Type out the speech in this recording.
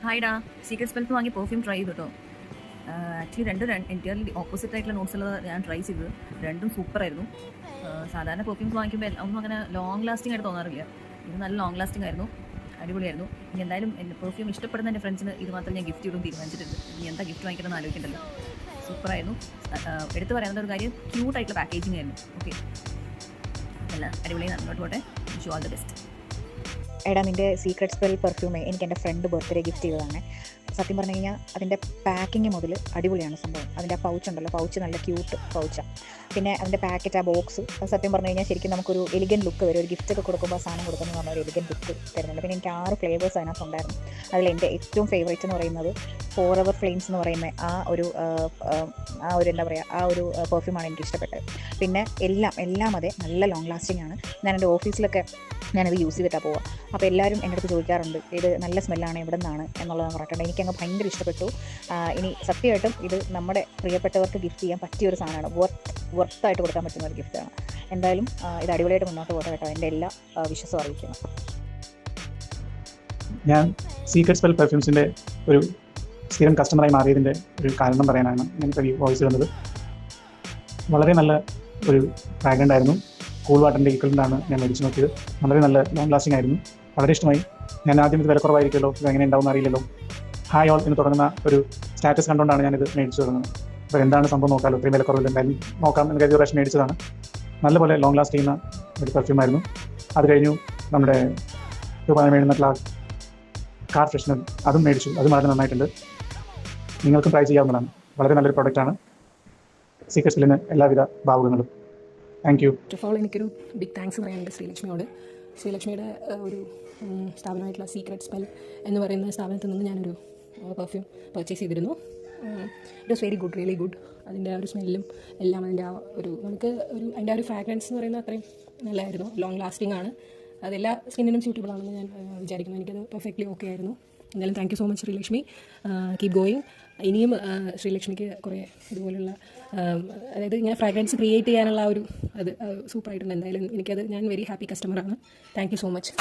ഹായ്ഡാ, secret spells വാങ്ങി perfume try ചെയ്തു കേട്ടോ. ആക്ച്വലി രണ്ടും എൻറ്റയർലി ഓപ്പോസിറ്റ് ആയിട്ടുള്ള നോട്ട്സ് ഉള്ളത് ഞാൻ ട്രൈ ചെയ്തത്. രണ്ടും സൂപ്പറായിരുന്നു. സാധാരണ പെർഫ്യൂംസ് വാങ്ങിക്കുമ്പോൾ ഒന്നും അങ്ങനെ ലോങ് ലാസ്റ്റിംഗ് ആയിട്ട് തോന്നാറില്ല. ഇത് നല്ല ലോങ് ലാസ്റ്റിംഗ് ആയിരുന്നു, അടിപൊളിയായിരുന്നു. ഇനി എന്തായാലും എൻ്റെ പെർഫ്യൂം ഇഷ്ടപ്പെടുന്ന എൻ്റെ ഫ്രണ്ട്സിന് ഇത് മാത്രം ഞാൻ ഗിഫ്റ്റ് ചെയ്തും തീരുമാനിച്ചിട്ടുണ്ട്. ഇനി എന്താ ഗിഫ്റ്റ് വാങ്ങിക്കണമെന്ന് ആലോചിക്കണ്ടല്ലോ. സൂപ്പറായിരുന്നു. എടുത്തു പറയാവുന്ന ഒരു കാര്യം, ക്യൂട്ടായിട്ടുള്ള പാക്കേജിങ് ആയിരുന്നു. ഓക്കെ, എല്ലാം അടിപൊളിയായി നന്നോട്ട് പോട്ടെ. Wish all the best. എടാ, നിൻ്റെ സീക്രട്ട് സ്പെൽ പെർഫ്യൂമേ എനിക്ക് എൻ്റെ ഫ്രണ്ട് ബർത്ത്ഡേ ഗിഫ്റ്റ് ചെയ്തതാണ്. സത്യം പറഞ്ഞു കഴിഞ്ഞാൽ അതിൻ്റെ പാക്കിങ് മുതൽ അടിപൊളിയാണ് സംഭവം. അതിൻ്റെ ആ പൗച്ച് ഉണ്ടല്ലോ, പൗച്ച് നല്ല ക്യൂട്ട് പൗച്ചാണ്. പിന്നെ അതിൻ്റെ പാക്കറ്റ്, ആ ബോക്സ്, അത് സത്യം പറഞ്ഞു കഴിഞ്ഞാൽ ശരിക്കും നമുക്കൊരു എലിഗൻ ലുക്ക് വരും. ഒരു ഗിഫ്റ്റൊക്കെ കൊടുക്കുമ്പോൾ ആ സാധനം കൊടുക്കുന്നു പറഞ്ഞാൽ ഒരു എലിഗൻ ലുക്ക് തരുന്നുണ്ട്. പിന്നെ എനിക്ക് 6 ഫ്ലേവേഴ്സ് അതിനകത്തുണ്ടായിരുന്നു. അതിൽ എൻ്റെ ഏറ്റവും ഫേവറേറ്റ് എന്ന് പറയുന്നത് ഫോറെവർ ഫ്ലെയിംസ് എന്ന് പറയുന്ന ആ ഒരു എന്താ പറയുക, ആ ഒരു പെർഫ്യൂമാണ് എനിക്ക് ഇഷ്ടപ്പെട്ടത്. പിന്നെ എല്ലാം അതെ, നല്ല ലോങ് ലാസ്റ്റിംഗ് ആണ്. ഞാൻ എൻ്റെ ഓഫീസിലൊക്കെ ഞാനത് യൂസ് ചെയ്തിട്ടാണ് പോവുക. അപ്പോൾ എല്ലാവരും എൻ്റെ അടുത്ത് ചോദിക്കാറുണ്ട്, ഇത് നല്ല സ്മെല്ലാണ്, എവിടെ നിന്നാണ് എന്നുള്ളത് പറഞ്ഞിട്ടുണ്ട്. എനിക്കങ്ങ് ഭയങ്കര ഇഷ്ടപ്പെട്ടു. ഇനി സത്യമായിട്ടും ഇത് നമ്മുടെ പ്രിയപ്പെട്ടവർക്ക് ഗിഫ്റ്റ് ചെയ്യാൻ പറ്റിയൊരു സാധനമാണ്. വർത്തായിട്ട് കൊടുക്കാൻ പറ്റുന്ന ഒരു ഗിഫ്റ്റാണ്. എന്തായാലും ഇത് അടിപൊളിയായിട്ട് മുന്നോട്ട് പോട്ടെ കേട്ടോ. എൻ്റെ എല്ലാ വിശ്വാസവും അറിയിക്കുന്നു. ഞാൻ സീക്രട്ട് സ്പെൽ പെർഫ്യൂംസിൻ്റെ ഒരു സ്ഥിരം കസ്റ്റമറായി മാറിയതിൻ്റെ ഒരു കാരണം പറയാനാണ് ഞാനിപ്പോൾ ഈ വോയിസ് വന്നത്. വളരെ നല്ല ഒരു ഫ്രാഗ്രൻ്റ് ആയിരുന്നു. കൂൾ വാട്ടറിൻ്റെ ഈക്വലൻ്റാണ് ഞാൻ മേടിച്ച് നോക്കിയത്. വളരെ നല്ല ലോങ് ലാസ്റ്റിംഗ് ആയിരുന്നു. വളരെ ഇഷ്ടമായി. ഞാൻ ആദ്യം ഇത് വിലക്കുറവായിരിക്കുമല്ലോ, ഇത് എങ്ങനെ ഉണ്ടാവും അറിയില്ലല്ലോ, ഹായ് ഓൾ എന്ന് തുടങ്ങുന്ന ഒരു സ്റ്റാറ്റസ് കണ്ടുകൊണ്ടാണ് ഞാനിത് മേടിച്ചു തുടങ്ങുന്നത്. അപ്പോൾ എന്താണ് സംഭവം നോക്കാമല്ലോ, ഇത്രയും വിലക്കുറവിൽ എന്തായാലും നോക്കാം എന്ന് കരുതി പ്രാവശ്യം മേടിച്ചതാണ്. നല്ലപോലെ ലോങ് ലാസ്റ്റ് ചെയ്യുന്ന ഒരു പെർഫ്യൂമായിരുന്നു. അത് കഴിഞ്ഞു നമ്മുടെ രൂപ മേടുന്ന കാർ ഫ്രഷ്നർ, അതും മേടിച്ചു. അതും വളരെ നന്നായിട്ടുണ്ട്. നിങ്ങൾക്കും ട്രൈ ചെയ്യാവുന്നതാണ്. വളരെ നല്ലൊരു പ്രോഡക്റ്റാണ്. സീക്രട്ട് സ്പെല്ലിന് എല്ലാവിധ ഭാവുകങ്ങളും. Thank you. First of all എനിക്കൊരു ബിഗ് താങ്ക്സ് പറയാനുണ്ട് ശ്രീലക്ഷ്മിയോട്. ശ്രീലക്ഷ്മിയുടെ ഒരു സ്ഥാപനമായിട്ടുള്ള സീക്രട്ട് സ്പെൽ എന്ന് പറയുന്ന സ്ഥാപനത്തിൽ നിന്ന് ഞാനൊരു പെർഫ്യൂം പർച്ചേസ് ചെയ്തിരുന്നു. It was very good, really good. അതിൻ്റെ ആ ഒരു സ്മെല്ലും എല്ലാം, അതിൻ്റെ ആ ഒരു നമുക്ക് ഒരു അതിൻ്റെ ആ ഒരു ഫ്രാഗ്രൻസ് എന്ന് പറയുന്നത് അത്രയും നല്ലതായിരുന്നു. ലോങ് ലാസ്റ്റിംഗ് ആണ്. അതെല്ലാ സ്കിന്നിനും സ്യൂട്ടബിൾ ആണെന്ന് ഞാൻ വിചാരിക്കുന്നു. എനിക്കത് പെർഫെക്റ്റ്ലി ഓക്കെ ആയിരുന്നു. എന്തായാലും thank you so much Sreelakshmi. Keep going. ഇനിയും ശ്രീലക്ഷ്മിക്ക് കുറേ ഇതുപോലുള്ള അതായത് ഞാൻ ഫ്രാഗ്രൻസ് ക്രിയേറ്റ് ചെയ്യാനുള്ള ഒരു അത് സൂപ്പറായിട്ടുണ്ട്. എന്തായാലും എനിക്കത് ഞാൻ വെരി ഹാപ്പി കസ്റ്റമറാണ്. Thank you so much.